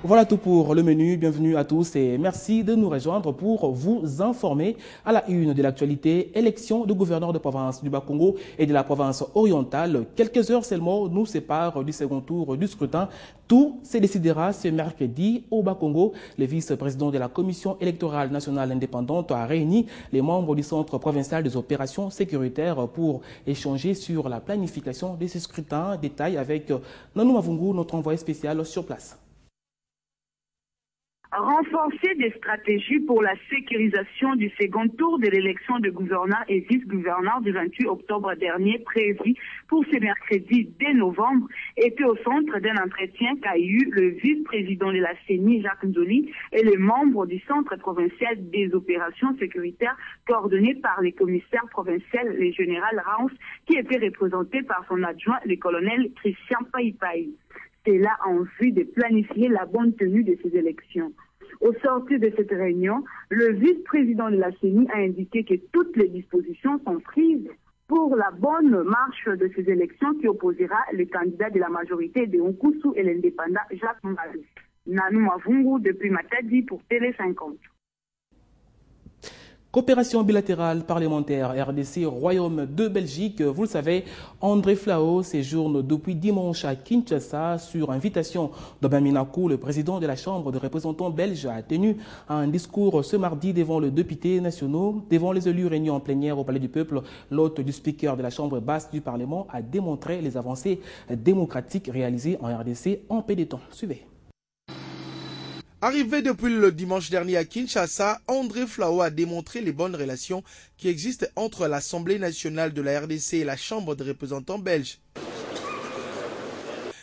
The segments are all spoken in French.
Voilà tout pour le menu. Bienvenue à tous et merci de nous rejoindre pour vous informer à la une de l'actualité. Élection de gouverneur de province du Bas-Congo et de la province orientale. Quelques heures seulement nous séparent du second tour du scrutin. Tout se décidera ce mercredi au Bas-Congo. Le vice-président de la Commission électorale nationale indépendante a réuni les membres du Centre provincial des opérations sécuritaires pour échanger sur la planification de ce scrutin. Détail avec Nanou Mavungu, notre envoyé spécial sur place. Renforcer des stratégies pour la sécurisation du second tour de l'élection de gouverneur et vice-gouverneur du 28 octobre dernier prévu pour ce mercredi 2 novembre était au centre d'un entretien qu'a eu le vice-président de la CENI, Jacques Nzoli, et les membres du Centre provincial des opérations sécuritaires coordonné par les commissaires provinciaux, le général Rance, qui était représenté par son adjoint, le colonel Christian Paipai. C'est là en vue de planifier la bonne tenue de ces élections. Au sortir de cette réunion, le vice-président de la CENI a indiqué que toutes les dispositions sont prises pour la bonne marche de ces élections qui opposera le candidat de la majorité de Nkusu et l'indépendant Jacques Mbali. Nanou Mavungu depuis Matadi pour Télé 50. Coopération bilatérale parlementaire RDC, Royaume de Belgique. Vous le savez, André Flao séjourne depuis dimanche à Kinshasa sur invitation d'Aubin Minakou. Le président de la Chambre de représentants belge a tenu un discours ce mardi devant les députés nationaux, devant les élus réunis en plénière au Palais du Peuple. L'hôte du speaker de la Chambre basse du Parlement a démontré les avancées démocratiques réalisées en RDC en peu de temps. Suivez. Arrivé depuis le dimanche dernier à Kinshasa, André Flao a démontré les bonnes relations qui existent entre l'Assemblée nationale de la RDC et la Chambre des représentants belges.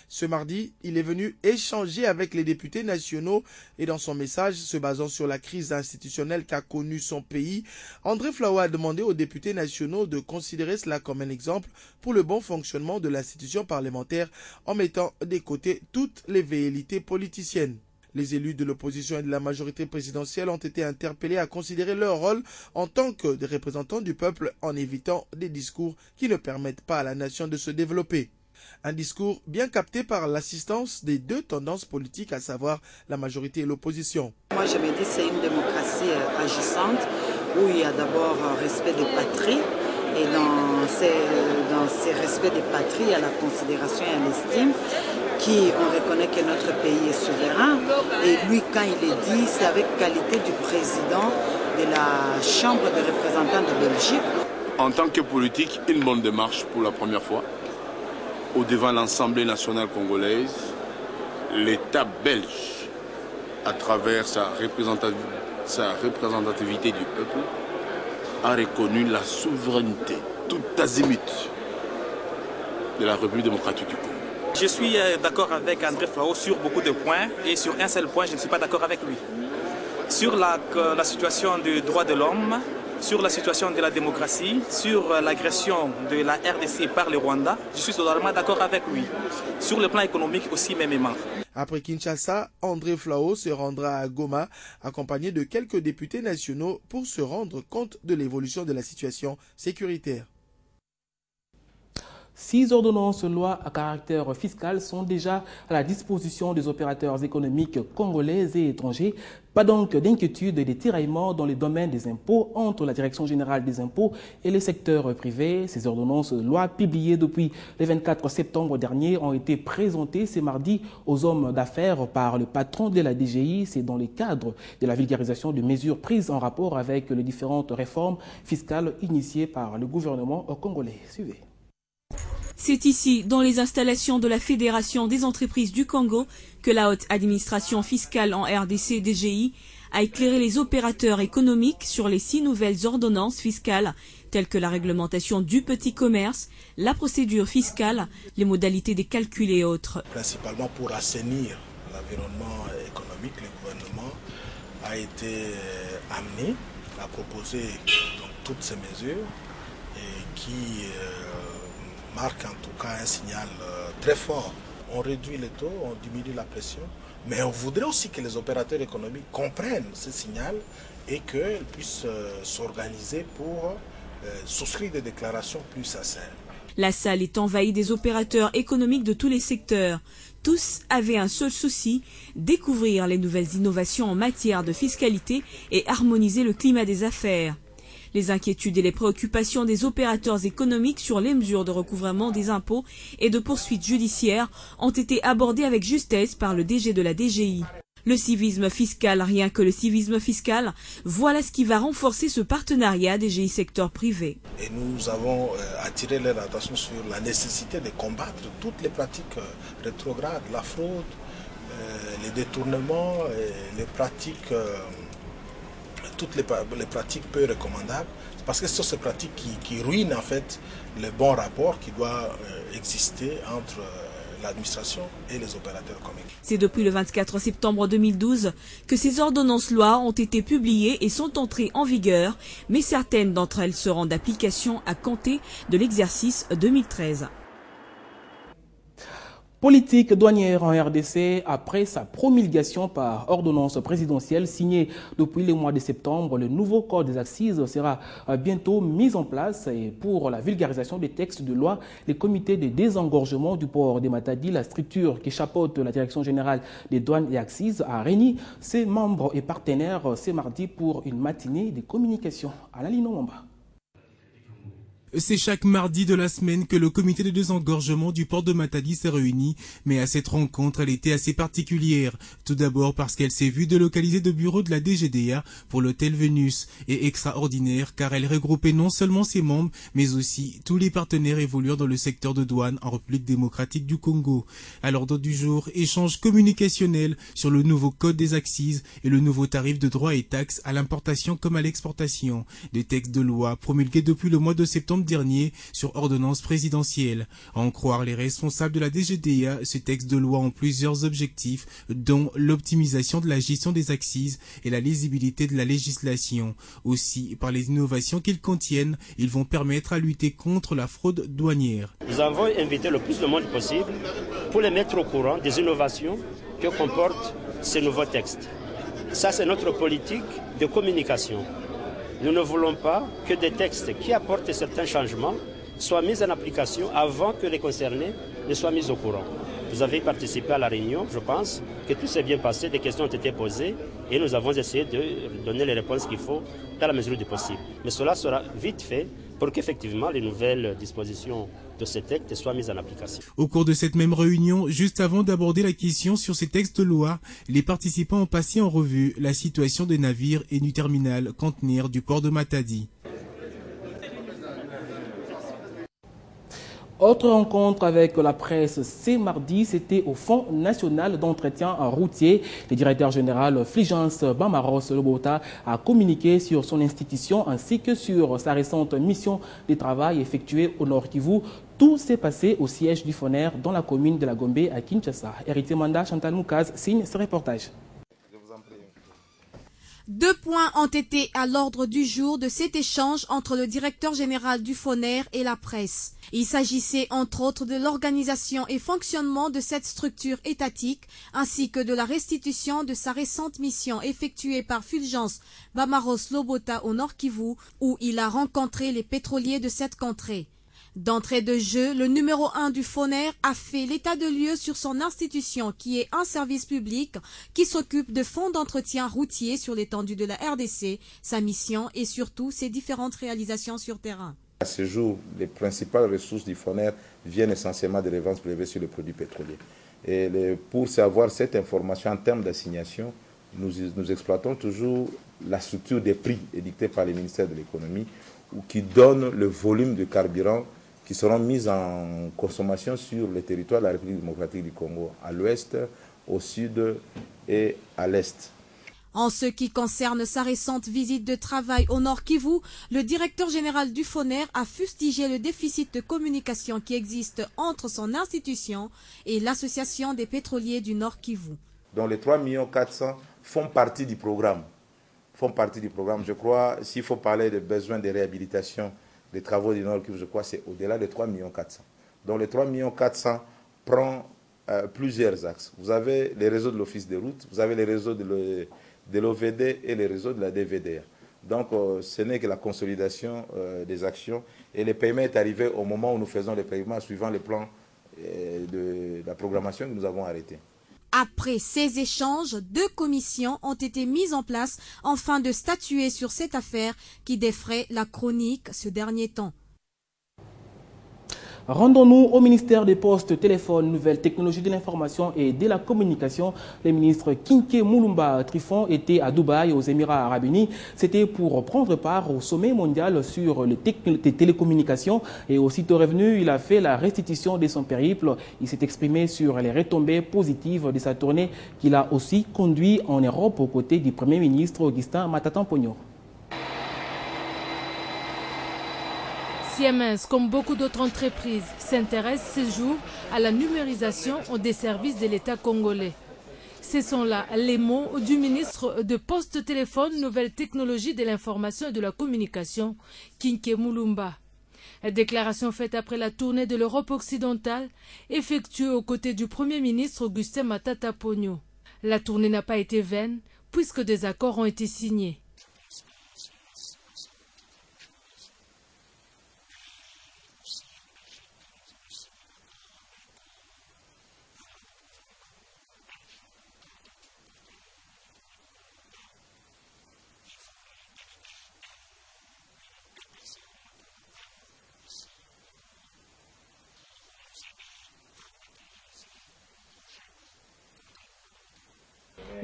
Ce mardi, il est venu échanger avec les députés nationaux et dans son message, se basant sur la crise institutionnelle qu'a connue son pays, André Flao a demandé aux députés nationaux de considérer cela comme un exemple pour le bon fonctionnement de l'institution parlementaire en mettant de côté toutes les velléités politiciennes. Les élus de l'opposition et de la majorité présidentielle ont été interpellés à considérer leur rôle en tant que des représentants du peuple en évitant des discours qui ne permettent pas à la nation de se développer. Un discours bien capté par l'assistance des deux tendances politiques, à savoir la majorité et l'opposition. Moi je me dis que c'est une démocratie agissante où il y a d'abord respect des patries et dans ces respects des patries, il y a la considération et l'estime. On reconnaît que notre pays est souverain et lui quand il est dit c'est avec qualité du président de la Chambre des représentants de Belgique. En tant que politique, une bonne démarche pour la première fois au devant l'Assemblée nationale congolaise, l'État belge à travers sa représentativité du peuple a reconnu la souveraineté tout azimut de la République démocratique du Congo. Je suis d'accord avec André Flao sur beaucoup de points et sur un seul point, je ne suis pas d'accord avec lui. Sur la situation des droits de l'homme, sur la situation de la démocratie, sur l'agression de la RDC par le Rwanda, je suis totalement d'accord avec lui. Sur le plan économique aussi mêmement. Après Kinshasa, André Flao se rendra à Goma, accompagné de quelques députés nationaux pour se rendre compte de l'évolution de la situation sécuritaire. 6 ordonnances loi à caractère fiscal sont déjà à la disposition des opérateurs économiques congolais et étrangers. Pas donc d'inquiétude et de tiraillements dans les domaines des impôts entre la Direction générale des impôts et le secteur privé. Ces ordonnances loi publiées depuis le 24 septembre dernier ont été présentées ce mardi aux hommes d'affaires par le patron de la DGI. C'est dans le cadre de la vulgarisation de mesures prises en rapport avec les différentes réformes fiscales initiées par le gouvernement congolais. Suivez. C'est ici, dans les installations de la Fédération des entreprises du Congo, que la haute administration fiscale en RDC DGI a éclairé les opérateurs économiques sur les 6 nouvelles ordonnances fiscales, telles que la réglementation du petit commerce, la procédure fiscale, les modalités des calculs et autres. Principalement pour assainir l'environnement économique, le gouvernement a été amené à proposer donc, toutes ces mesures qui marque en tout cas un signal très fort. On réduit les taux, on diminue la pression, mais on voudrait aussi que les opérateurs économiques comprennent ce signal et qu'ils puissent s'organiser pour souscrire des déclarations plus sincères. La salle est envahie des opérateurs économiques de tous les secteurs. Tous avaient un seul souci, découvrir les nouvelles innovations en matière de fiscalité et harmoniser le climat des affaires. Les inquiétudes et les préoccupations des opérateurs économiques sur les mesures de recouvrement des impôts et de poursuites judiciaires ont été abordées avec justesse par le DG de la DGI. Le civisme fiscal, rien que le civisme fiscal, voilà ce qui va renforcer ce partenariat DGI secteur privé. Et nous avons attiré leur attention sur la nécessité de combattre toutes les pratiques rétrogrades, la fraude, les détournements, les pratiques, toutes les pratiques peu recommandables. Parce que ce sont ces pratiques qui ruinent en fait le bon rapport qui doit exister entre l'administration et les opérateurs économiques. C'est depuis le 24 septembre 2012 que ces ordonnances-lois ont été publiées et sont entrées en vigueur, mais certaines d'entre elles seront d'application à compter de l'exercice 2013. Politique douanière en RDC, après sa promulgation par ordonnance présidentielle signée depuis le mois de septembre, le nouveau code des accises sera bientôt mis en place. Et pour la vulgarisation des textes de loi, les comités de désengorgement du port de Matadi, la structure qui chapeaute la direction générale des douanes et accises, a réuni ses membres et partenaires ce mardi pour une matinée de communication. À la Lino Mamba. C'est chaque mardi de la semaine que le comité de désengorgement du port de Matadi s'est réuni, mais à cette rencontre, elle était assez particulière. Tout d'abord parce qu'elle s'est vue délocaliser de bureau de la DGDA pour l'hôtel Vénus, et extraordinaire car elle regroupait non seulement ses membres, mais aussi tous les partenaires évoluant dans le secteur de douane en République démocratique du Congo. À l'ordre du jour, échange communicationnel sur le nouveau code des accises et le nouveau tarif de droits et taxes à l'importation comme à l'exportation. Des textes de loi promulgués depuis le mois de septembre dernier sur ordonnance présidentielle. À en croire les responsables de la DGDA, ce texte de loi ont plusieurs objectifs, dont l'optimisation de la gestion des accises et la lisibilité de la législation. Aussi, par les innovations qu'ils contiennent, ils vont permettre à lutter contre la fraude douanière. Nous avons invité le plus de monde possible pour les mettre au courant des innovations que comportent ces nouveaux textes. Ça, c'est notre politique de communication. Nous ne voulons pas que des textes qui apportent certains changements soient mis en application avant que les concernés ne soient mis au courant. Vous avez participé à la réunion, je pense que tout s'est bien passé, des questions ont été posées et nous avons essayé de donner les réponses qu'il faut dans la mesure du possible. Mais cela sera vite fait pour qu'effectivement les nouvelles dispositions de ces textes soient mises en application. Au cours de cette même réunion, juste avant d'aborder la question sur ces textes de loi, les participants ont passé en revue la situation des navires et du terminal conteneur du port de Matadi. Autre rencontre avec la presse ce mardi, c'était au Fonds national d'entretien routier. Le directeur général Fulgence Bamaros Lobota a communiqué sur son institution ainsi que sur sa récente mission de travail effectuée au Nord Kivu. Tout s'est passé au siège du FONER dans la commune de la Gombe à Kinshasa. Héritier Manda, Chantal Moukaz signe ce reportage. 2 points ont été à l'ordre du jour de cet échange entre le directeur général du FONER et la presse. Il s'agissait entre autres de l'organisation et fonctionnement de cette structure étatique, ainsi que de la restitution de sa récente mission effectuée par Fulgence Bamaros Lobota au Nord Kivu, où il a rencontré les pétroliers de cette contrée. D'entrée de jeu, le numéro 1 du FONER a fait l'état de lieu sur son institution qui est un service public qui s'occupe de fonds d'entretien routier sur l'étendue de la RDC, sa mission et surtout ses différentes réalisations sur terrain. À ce jour, les principales ressources du FONER viennent essentiellement des revenses prélevées sur les produits pétroliers. Et pour savoir cette information en termes d'assignation, nous exploitons toujours la structure des prix édictée par le ministère de l'économie qui donne le volume de carburant qui seront mises en consommation sur le territoire de la République démocratique du Congo, à l'ouest, au sud et à l'est. En ce qui concerne sa récente visite de travail au Nord Kivu, le directeur général du FONER a fustigé le déficit de communication qui existe entre son institution et l'Association des pétroliers du Nord Kivu. Donc les 3 400 000 font partie du programme. Je crois, s'il faut parler des besoins de réhabilitation des travaux du Nord Kivu, je crois que c'est au-delà de 3 400 000. Donc les 3 400 000 prend plusieurs axes. Vous avez les réseaux de l'Office des routes, vous avez les réseaux de l'OVD et les réseaux de la DVDR. Donc ce n'est que la consolidation des actions et le paiement est arrivé au moment où nous faisons les paiements suivant les plans de la programmation que nous avons arrêtée. Après ces échanges, 2 commissions ont été mises en place afin de statuer sur cette affaire qui défraie la chronique ce dernier temps. Rendons-nous au ministère des Postes, Téléphones, Nouvelles Technologies de l'Information et de la Communication. Le ministre Kinké Moulumba Trifon était à Dubaï, aux Émirats Arabes Unis. C'était pour prendre part au sommet mondial sur les télécommunications. Et aussitôt revenu, il a fait la restitution de son périple. Il s'est exprimé sur les retombées positives de sa tournée qu'il a aussi conduit en Europe aux côtés du Premier ministre Augustin Matata-Ponyo. Siemens, comme beaucoup d'autres entreprises, s'intéresse ces jours à la numérisation des services de l'État congolais. Ce sont là les mots du ministre de Poste, Téléphone, Nouvelles Technologies de l'Information et de la Communication, Kinké Moulumba. Déclaration faite après la tournée de l'Europe occidentale, effectuée aux côtés du Premier ministre Augustin Matata-Ponyo. La tournée n'a pas été vaine, puisque des accords ont été signés.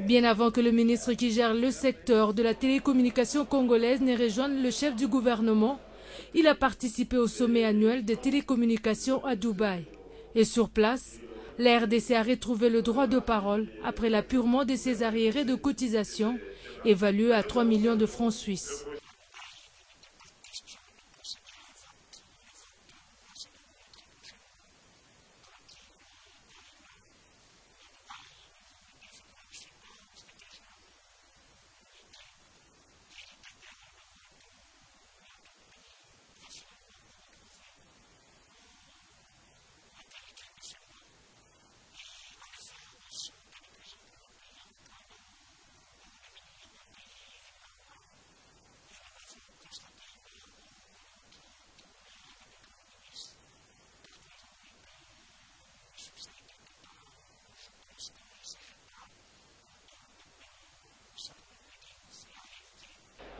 Bien avant que le ministre qui gère le secteur de la télécommunication congolaise ne rejoigne le chef du gouvernement, il a participé au sommet annuel des télécommunications à Dubaï. Et sur place, la RDC a retrouvé le droit de parole après l'apurement de ses arriérés de cotisation, évalués à 3 millions de francs suisses.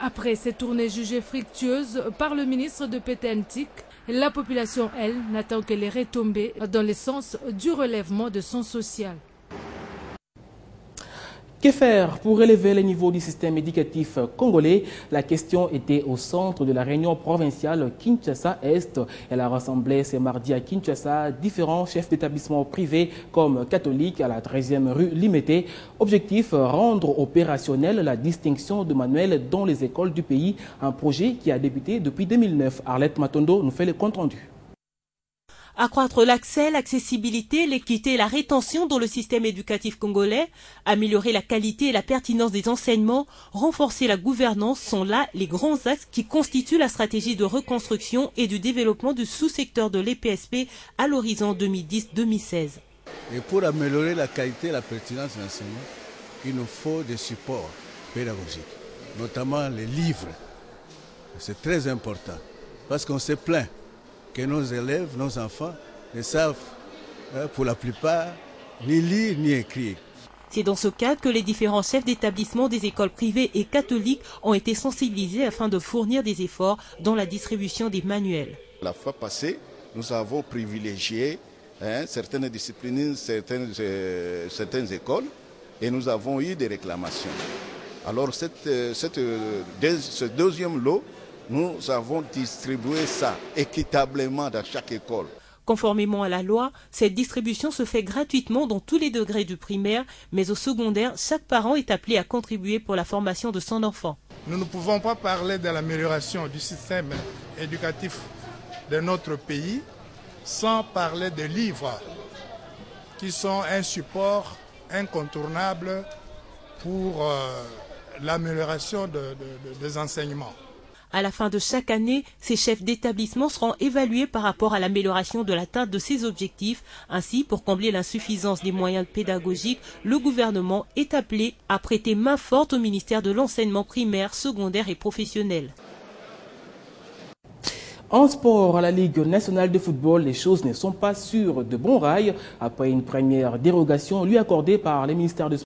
Après cette tournée jugée fructueuse par le ministre de Pétentique, la population, elle, n'attend que les retombées dans le sens du relèvement de son social. Que faire pour élever le niveau du système éducatif congolais? La question était au centre de la réunion provinciale Kinshasa-Est. Elle a rassemblé ce mardi à Kinshasa différents chefs d'établissements privés comme catholiques à la 13e rue Limité. Objectif, rendre opérationnelle la distinction de manuels dans les écoles du pays. Un projet qui a débuté depuis 2009. Arlette Matondo nous fait le compte-rendu. Accroître l'accès, l'accessibilité, l'équité et la rétention dans le système éducatif congolais, améliorer la qualité et la pertinence des enseignements, renforcer la gouvernance sont là les grands axes qui constituent la stratégie de reconstruction et du développement du sous-secteur de l'EPSP à l'horizon 2010-2016. Et pour améliorer la qualité et la pertinence de l'enseignement, il nous faut des supports pédagogiques, notamment les livres. C'est très important parce qu'on se plaint que nos élèves, nos enfants, ne savent pour la plupart ni lire ni écrire. C'est dans ce cadre que les différents chefs d'établissement des écoles privées et catholiques ont été sensibilisés afin de fournir des efforts dans la distribution des manuels. La fois passée, nous avons privilégié certaines disciplines, certaines écoles et nous avons eu des réclamations. Alors ce deuxième lot, nous avons distribué ça équitablement dans chaque école. Conformément à la loi, cette distribution se fait gratuitement dans tous les degrés du primaire, mais au secondaire, chaque parent est appelé à contribuer pour la formation de son enfant. Nous ne pouvons pas parler de l'amélioration du système éducatif de notre pays sans parler des livres, qui sont un support incontournable pour l'amélioration des enseignements. À la fin de chaque année, ces chefs d'établissement seront évalués par rapport à l'amélioration de l'atteinte de ces objectifs. Ainsi, pour combler l'insuffisance des moyens pédagogiques, le gouvernement est appelé à prêter main forte au ministère de l'enseignement primaire, secondaire et professionnel. En sport, à la Ligue nationale de football, les choses ne sont pas sur de bons rails après une première dérogation lui accordée par les ministères de